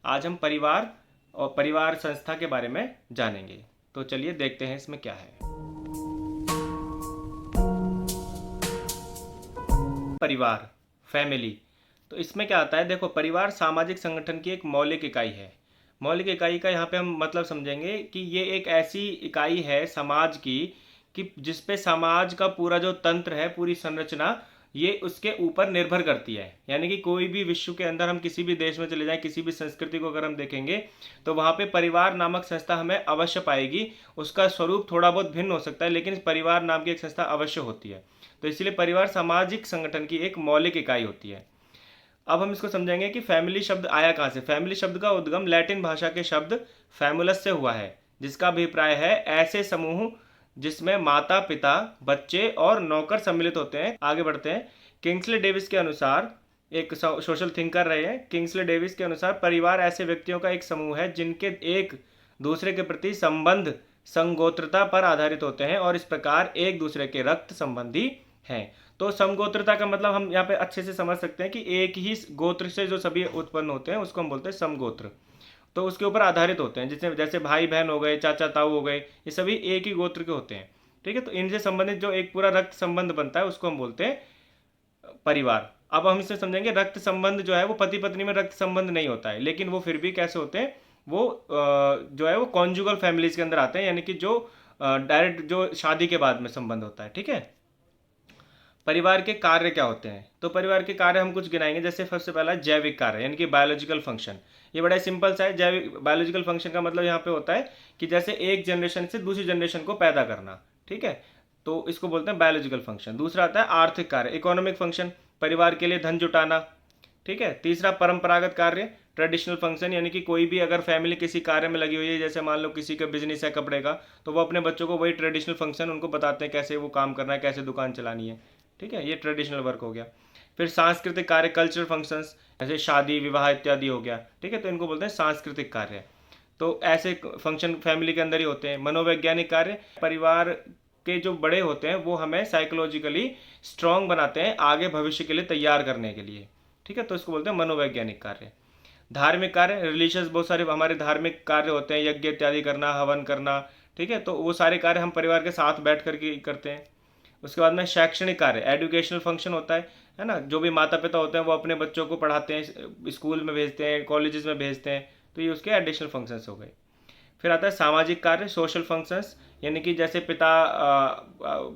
आज हम परिवार और परिवार संस्था के बारे में जानेंगे। तो चलिए देखते हैं इसमें क्या है। परिवार, फैमिली। तो इसमें क्या आता है, देखो परिवार सामाजिक संगठन की एक मौलिक इकाई है। मौलिक इकाई का यहाँ पे हम मतलब समझेंगे कि ये एक ऐसी इकाई है समाज की कि जिसपे समाज का पूरा जो तंत्र है, पूरी संरचना ये उसके ऊपर निर्भर करती है। यानी कि कोई भी विश्व के अंदर हम किसी भी देश में चले जाएं, किसी भी संस्कृति को अगर हम देखेंगे तो वहाँ पे परिवार नामक संस्था हमें अवश्य पाएगी। उसका स्वरूप थोड़ा बहुत भिन्न हो सकता है, लेकिन परिवार नाम की एक संस्था अवश्य होती है। तो इसलिए परिवार सामाजिक संगठन की एक मौलिक इकाई होती है। अब हम इसको समझेंगे कि फैमिली शब्द आया कहाँ से। फैमिली शब्द का उद्गम लैटिन भाषा के शब्द फैमुलस से हुआ है, जिसका अभिप्राय है ऐसे समूह जिसमें माता पिता बच्चे और नौकर सम्मिलित होते हैं। आगे बढ़ते हैं। किंग्सले डेविस के अनुसार, एक सोशल थिंकर रहे हैं, किंग्सले डेविस के अनुसार परिवार ऐसे व्यक्तियों का एक समूह है जिनके एक दूसरे के प्रति संबंध संगोत्रता पर आधारित होते हैं और इस प्रकार एक दूसरे के रक्त संबंधी हैं। तो समगोत्रता का मतलब हम यहाँ पे अच्छे से समझ सकते हैं कि एक ही गोत्र से जो सभी उत्पन्न होते हैं उसको हम बोलते हैं समगोत्र। तो उसके ऊपर आधारित होते हैं, जिसमें जैसे भाई बहन हो गए, चाचा ताऊ हो गए, ये सभी एक ही गोत्र के होते हैं। ठीक है, तो इनसे संबंधित जो एक पूरा रक्त संबंध बनता है उसको हम बोलते हैं परिवार। अब हम इसे समझेंगे, रक्त संबंध जो है वो पति पत्नी में रक्त संबंध नहीं होता है, लेकिन वो फिर भी कैसे होते हैं, वो जो है वो कॉन्जुगल फैमिलीज के अंदर आते हैं, यानी कि जो डायरेक्ट जो शादी के बाद में संबंध होता है। ठीक है, परिवार के कार्य क्या होते हैं। तो परिवार के कार्य हम कुछ गिनाएंगे। जैसे सबसे पहला जैविक कार्य, यानी कि बायोलॉजिकल फंक्शन। ये बड़ा सिंपल सा है। जैविक बायोलॉजिकल फंक्शन का मतलब यहाँ पे होता है कि जैसे एक जनरेशन से दूसरी जनरेशन को पैदा करना। ठीक है, तो इसको बोलते हैं बायोलॉजिकल फंक्शन। दूसरा आता है आर्थिक कार्य, इकोनॉमिक फंक्शन, परिवार के लिए धन जुटाना। ठीक है, तीसरा परंपरागत कार्य, ट्रेडिशनल फंक्शन, यानी कि कोई भी अगर फैमिली किसी कार्य में लगी हुई है, जैसे मान लो किसी का बिजनेस है कपड़े का, तो वो अपने बच्चों को वही ट्रेडिशनल फंक्शन उनको बताते हैं कैसे वो काम करना है, कैसे दुकान चलानी है। ठीक है, ये ट्रेडिशनल वर्क हो गया। फिर सांस्कृतिक कार्य, कल्चरल फंक्शंस, जैसे शादी विवाह इत्यादि हो गया। ठीक है, तो इनको बोलते हैं सांस्कृतिक कार्य। तो ऐसे फंक्शन फैमिली के अंदर ही होते हैं। मनोवैज्ञानिक कार्य, परिवार के जो बड़े होते हैं वो हमें साइकोलॉजिकली स्ट्रांग बनाते हैं आगे भविष्य के लिए तैयार करने के लिए। ठीक है, तो इसको बोलते हैं मनोवैज्ञानिक कार्य। धार्मिक कार्य, रिलीजियस, बहुत सारे हमारे धार्मिक कार्य होते हैं, यज्ञ इत्यादि करना, हवन करना। ठीक है, तो वो सारे कार्य हम परिवार के साथ बैठ करके करते हैं। उसके बाद में शैक्षणिक कार्य, एजुकेशनल फंक्शन होता है ना। जो भी माता पिता होते हैं वो अपने बच्चों को पढ़ाते हैं, स्कूल में भेजते हैं, कॉलेजेस में भेजते हैं, तो ये उसके एडिशनल फंक्शंस हो गए। फिर आता है सामाजिक कार्य, सोशल फंक्शंस, यानी कि जैसे पिता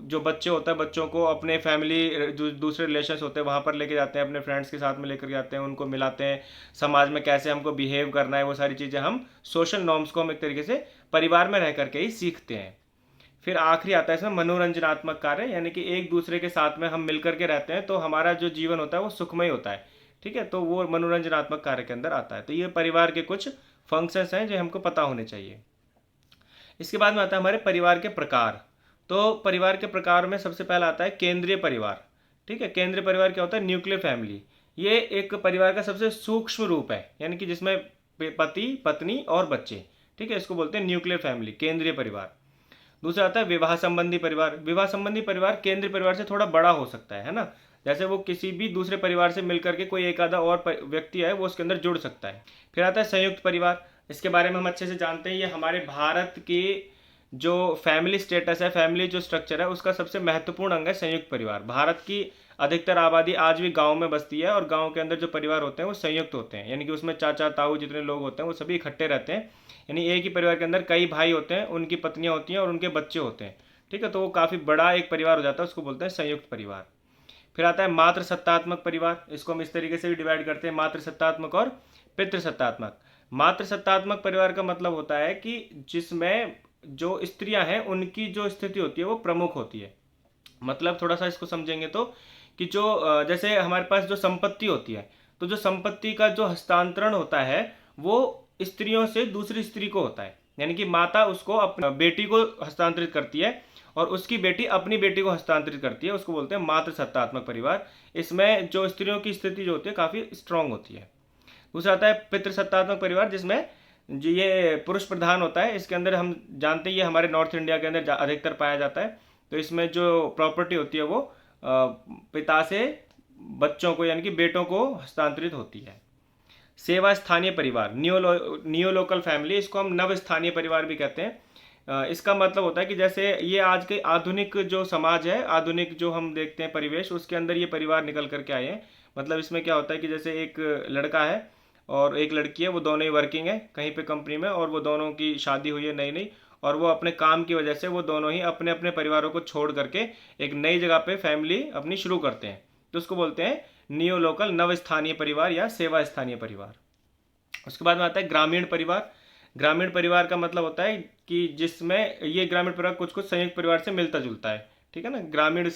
जो बच्चे होते हैं बच्चों को अपने फैमिली जो दूसरे रिलेशंस होते हैं वहाँ पर लेके जाते हैं, अपने फ्रेंड्स के साथ में लेकर जाते हैं, उनको मिलाते हैं, समाज में कैसे हमको बिहेव करना है, वो सारी चीज़ें हम सोशल नॉर्म्स को हम एक तरीके से परिवार में रह करके ही सीखते हैं। फिर आखिरी आता है इसमें मनोरंजनात्मक कार्य, यानी कि एक दूसरे के साथ में हम मिलकर के रहते हैं तो हमारा जो जीवन होता है वो सुखमय होता है। ठीक है, तो वो मनोरंजनात्मक कार्य के अंदर आता है। तो ये परिवार के कुछ फंक्शंस हैं जो हमको पता होने चाहिए। इसके बाद में आता है हमारे परिवार के प्रकार। तो परिवार के प्रकार में सबसे पहला आता है केंद्रीय परिवार। ठीक है, केंद्रीय परिवार क्या होता है, न्यूक्लियर फैमिली। ये एक परिवार का सबसे सूक्ष्म रूप है, यानी कि जिसमें पति पत्नी और बच्चे। ठीक है, इसको बोलते हैं न्यूक्लियर फैमिली, केंद्रीय परिवार। दूसरा आता है विवाह संबंधी परिवार। विवाह संबंधी परिवार केंद्रीय परिवार से थोड़ा बड़ा हो सकता है ना। जैसे वो किसी भी दूसरे परिवार से मिलकर के कोई एक आधा और व्यक्ति है वो उसके अंदर जुड़ सकता है। फिर आता है संयुक्त परिवार। इसके बारे में हम अच्छे से जानते हैं, ये हमारे भारत की जो फैमिली स्टेटस है, फैमिली जो स्ट्रक्चर है, उसका सबसे महत्वपूर्ण अंग है संयुक्त परिवार। भारत की अधिकतर आबादी आज भी गांव में बसती है और गांव के अंदर जो परिवार होते हैं वो संयुक्त होते हैं, यानी कि उसमें चाचा ताऊ जितने लोग होते हैं वो सभी इकट्ठे रहते हैं। यानी एक ही परिवार के अंदर कई भाई होते हैं, उनकी पत्नियां होती हैं और उनके बच्चे होते हैं। ठीक है, तो वो काफ़ी बड़ा एक परिवार हो जाता है, उसको बोलते हैं संयुक्त परिवार। फिर आता है मातृ सत्तात्मक परिवार। इसको हम इस तरीके से भी डिवाइड करते हैं, मातृ सत्तात्मक और पितृ सत्तात्मक। मातृ सत्तात्मक परिवार का मतलब होता है कि जिसमें जो स्त्रियां हैं उनकी जो स्थिति होती है वो प्रमुख होती है। मतलब थोड़ा सा इसको समझेंगे तो कि जो जैसे हमारे पास जो संपत्ति होती है, तो जो संपत्ति का जो हस्तांतरण होता है वो स्त्रियों से दूसरी स्त्री को होता है। यानी कि माता उसको अपनी बेटी को हस्तांतरित करती है और उसकी बेटी अपनी बेटी को हस्तांतरित करती है, उसको बोलते हैं मातृ सत्तात्मक परिवार। इसमें जो स्त्रियों की स्थिति जो होती है काफ़ी स्ट्रांग होती है। दूसरा आता है पितृसत्तात्मक परिवार, जिसमें जो ये पुरुष प्रधान होता है। इसके अंदर हम जानते हैं ये हमारे नॉर्थ इंडिया के अंदर अधिकतर पाया जाता है। तो इसमें जो प्रॉपर्टी होती है वो पिता से बच्चों को यानी कि बेटों को हस्तांतरित होती है। सेवा स्थानीय परिवार, नियो लोकल फैमिली, इसको हम नव स्थानीय परिवार भी कहते हैं। इसका मतलब होता है कि जैसे ये आज के आधुनिक जो समाज है, आधुनिक जो हम देखते हैं परिवेश, उसके अंदर ये परिवार निकल करके आए हैं। मतलब इसमें क्या होता है कि जैसे एक लड़का है और एक लड़की है, वो दोनों ही वर्किंग है कहीं पे कंपनी में, और वो दोनों की शादी हुई है नई नई, और वो अपने काम की वजह से वो दोनों ही अपने अपने परिवारों को छोड़ करके एक नई जगह पे फैमिली अपनी शुरू करते हैं। तो उसको बोलते हैं नियो लोकल, नव स्थानीय परिवार या सेवा स्थानीय परिवार। उसके बाद में आता है ग्रामीण परिवार। ग्रामीण परिवार का मतलब होता है कि जिसमें ये ग्रामीण परिवार कुछ कुछ संयुक्त परिवार से मिलता जुलता है, ठीक है ना। ग्रामीण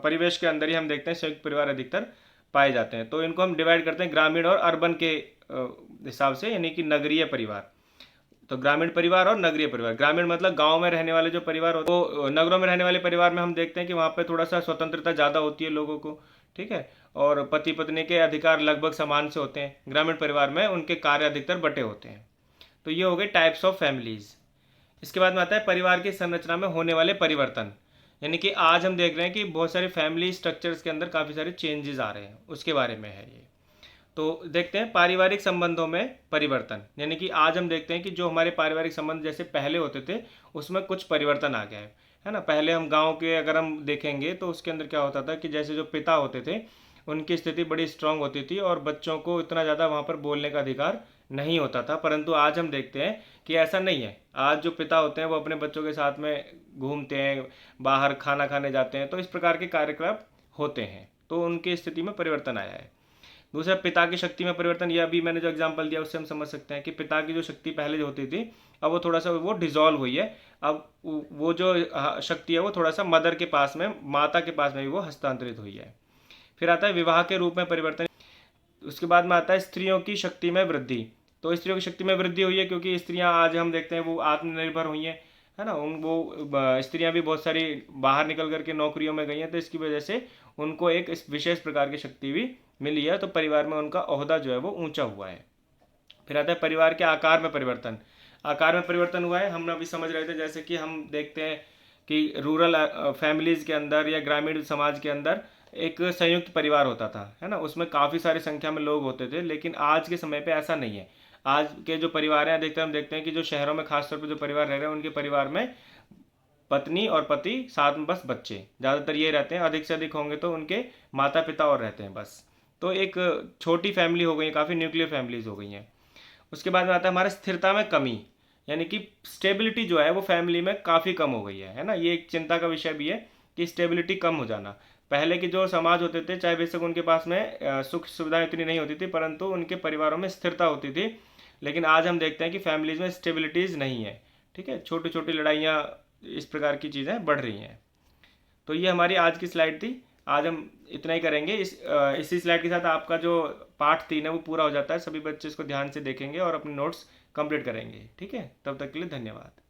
परिवेश के अंदर ही हम देखते हैं संयुक्त परिवार अधिकतर पाए जाते हैं। तो इनको हम डिवाइड करते हैं ग्रामीण और अर्बन के हिसाब से, यानी कि नगरीय परिवार। तो ग्रामीण परिवार और नगरीय परिवार, ग्रामीण मतलब गांव में रहने वाले जो परिवार होते हैं, तो नगरों में रहने वाले परिवार में हम देखते हैं कि वहाँ पे थोड़ा सा स्वतंत्रता ज़्यादा होती है लोगों को, ठीक है, और पति पत्नी के अधिकार लगभग समान से होते हैं। ग्रामीण परिवार में उनके कार्य अधिकतर बटे होते हैं। तो ये हो गए टाइप्स ऑफ फैमिलीज। इसके बाद में आता है परिवार की संरचना में होने वाले परिवर्तन, यानी कि आज हम देख रहे हैं कि बहुत सारे फैमिली स्ट्रक्चर्स के अंदर काफ़ी सारे चेंजेस आ रहे हैं, उसके बारे में है ये। तो देखते हैं पारिवारिक संबंधों में परिवर्तन, यानी कि आज हम देखते हैं कि जो हमारे पारिवारिक संबंध जैसे पहले होते थे उसमें कुछ परिवर्तन आ गया है ना। पहले हम गांव के अगर हम देखेंगे तो उसके अंदर क्या होता था कि जैसे जो पिता होते थे उनकी स्थिति बड़ी स्ट्रांग होती थी और बच्चों को इतना ज़्यादा वहाँ पर बोलने का अधिकार नहीं होता था। परंतु आज हम देखते हैं कि ऐसा नहीं है। आज जो पिता होते हैं वो अपने बच्चों के साथ में घूमते हैं, बाहर खाना खाने जाते हैं, तो इस प्रकार के कार्यकलाप होते हैं। तो उनकी स्थिति में परिवर्तन आया है। दूसरा, पिता की शक्ति में परिवर्तन। यह अभी मैंने जो एग्जांपल दिया उससे हम समझ सकते हैं कि पिता की जो शक्ति पहले जो होती थी अब वो थोड़ा सा वो डिजॉल्व हुई है। अब वो जो शक्ति है वो थोड़ा सा मदर के पास में, माता के पास में भी वो हस्तांतरित हुई है। फिर आता है विवाह के रूप में परिवर्तन। उसके बाद में आता है स्त्रियों की शक्ति में वृद्धि। तो स्त्रियों की शक्ति में वृद्धि हुई है क्योंकि स्त्रियां आज हम देखते हैं वो आत्मनिर्भर हुई हैं, है ना। उन वो स्त्रियां भी बहुत सारी बाहर निकल करके नौकरियों में गई हैं, तो इसकी वजह से उनको एक इस विशेष प्रकार की शक्ति भी मिली है। तो परिवार में उनका ओहदा जो है वो ऊंचा हुआ है। फिर आता है परिवार के आकार में परिवर्तन। आकार में परिवर्तन हुआ है, हम अभी समझ रहे थे, जैसे कि हम देखते हैं कि रूरल फैमिलीज़ के अंदर या ग्रामीण समाज के अंदर एक संयुक्त परिवार होता था, है ना। उसमें काफ़ी सारी संख्या में लोग होते थे, लेकिन आज के समय पे ऐसा नहीं है। आज के जो परिवार हैं अधिकतर हम देखते हैं कि जो शहरों में खासतौर पर जो परिवार रह रहे हैं उनके परिवार में पत्नी और पति, साथ में बस बच्चे, ज़्यादातर ये रहते हैं। अधिक से अधिक होंगे तो उनके माता पिता और रहते हैं बस। तो एक छोटी फैमिली हो गई है, काफ़ी न्यूक्लियर फैमिलीज हो गई हैं। उसके बाद में आता है हमारा स्थिरता में कमी, यानी कि स्टेबिलिटी जो है वो फैमिली में काफ़ी कम हो गई है ना। ये एक चिंता का विषय भी है कि स्टेबिलिटी कम हो जाना। पहले के जो समाज होते थे, चाहे बेशक उनके पास में सुख सुविधाएं इतनी नहीं होती थी, परंतु उनके परिवारों में स्थिरता होती थी। लेकिन आज हम देखते हैं कि फैमिलीज में स्टेबिलिटीज़ नहीं है, ठीक है। छोटी छोटी लड़ाइयाँ, इस प्रकार की चीज़ें बढ़ रही हैं। तो ये हमारी आज की स्लाइड थी। आज हम इतना ही करेंगे। इसी स्लाइड के साथ आपका जो पार्ट 3 है वो पूरा हो जाता है। सभी बच्चे इसको ध्यान से देखेंगे और अपने नोट्स कंप्लीट करेंगे, ठीक है। तब तक के लिए धन्यवाद।